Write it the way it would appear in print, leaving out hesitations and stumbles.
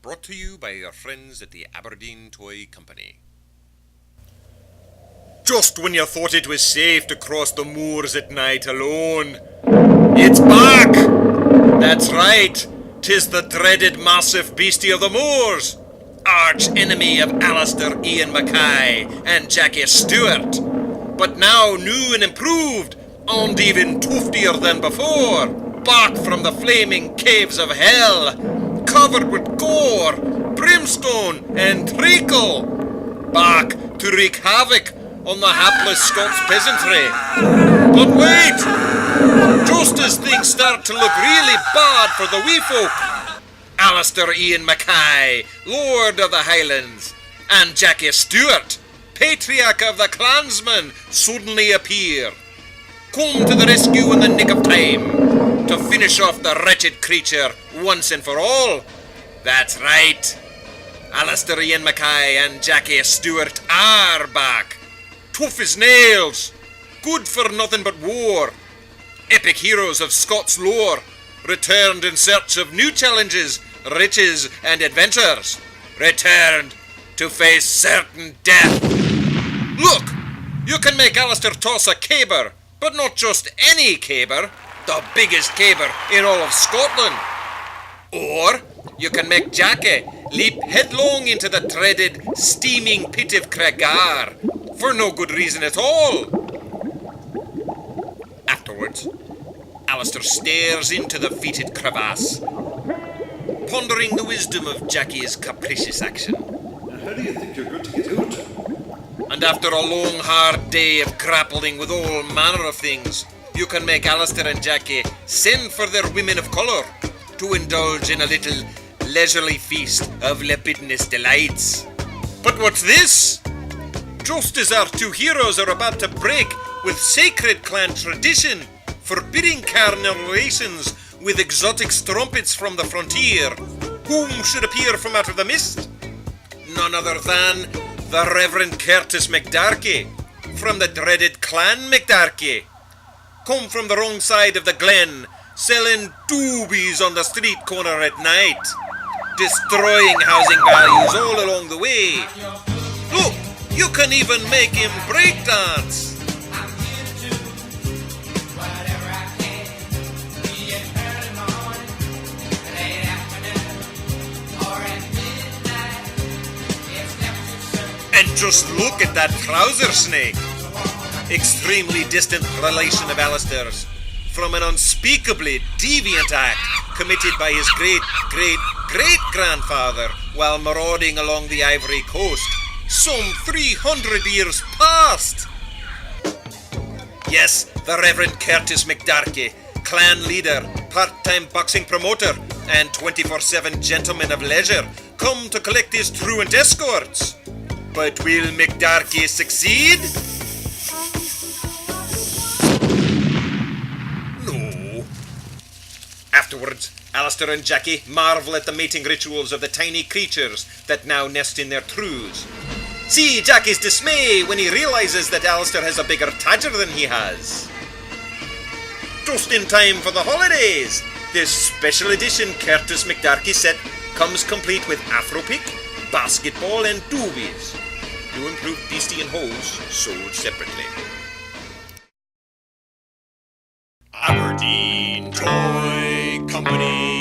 brought to you by your friends at the Aberdeen Toy Company. Just when you thought it was safe to cross the moors at night alone, it's back! That's right, 'tis the dreaded massive beastie of the moors, arch enemy of Alistair Ian Mackay and Jackie Stewart, but now new and improved, and even tuftier than before, back from the flaming caves of hell, covered with gore, brimstone and treacle, back to wreak havoc on the hapless Scots peasantry. But wait! Just as things start to look really bad for the wee folk, Alistair Ian Mackay, Lord of the Highlands, and Jackie Stewart, Patriarch of the Clansmen, suddenly appear, come to the rescue in the nick of time, to finish off the wretched creature once and for all. That's right. Alistair Ian Mackay and Jackie Stewart are back. Tough as nails, good for nothing but war. Epic heroes of Scots lore, returned in search of new challenges, riches and adventures. Returned to face certain death. Look, you can make Alistair toss a caber, but not just any caber, the biggest caber in all of Scotland. Or you can make Jackie leap headlong into the dreaded, steaming pit of Cregar, for no good reason at all. Afterwards, Alistair stares into the fetid crevasse, pondering the wisdom of Jackie's capricious action. How do you think you're going to get out? And after a long, hard day of grappling with all manner of things, you can make Alistair and Jackie send for their women of colour to indulge in a little leisurely feast of libidinous delights. But what's this? Just as our two heroes are about to break with sacred clan tradition, forbidding carnal relations with exotic strumpets from the frontier, whom should appear from out of the mist? None other than the Reverend Curtis McDarkie, from the dreaded Clan McDarkie, come from the wrong side of the glen, selling doobies on the street corner at night, destroying housing values all along the way. Look, you can even make him breakdance. And just look at that trouser snake. Extremely distant relation of Alistair's, from an unspeakably deviant act committed by his great-great-great-grandfather while marauding along the Ivory Coast, some 300 years past. Yes, the Reverend Curtis McDarkie, clan leader, part-time boxing promoter, and 24/7 gentleman of leisure, come to collect his truant escorts. But will McDarkie succeed? No. Afterwards, Alistair and Jackie marvel at the mating rituals of the tiny creatures that now nest in their trews. See Jackie's dismay when he realizes that Alistair has a bigger tadger than he has. Just in time for the holidays, this special edition Curtis McDarkie set comes complete with Afropick, basketball and doobies. New improved beastie and hose sold separately. Aberdeen Toy Company.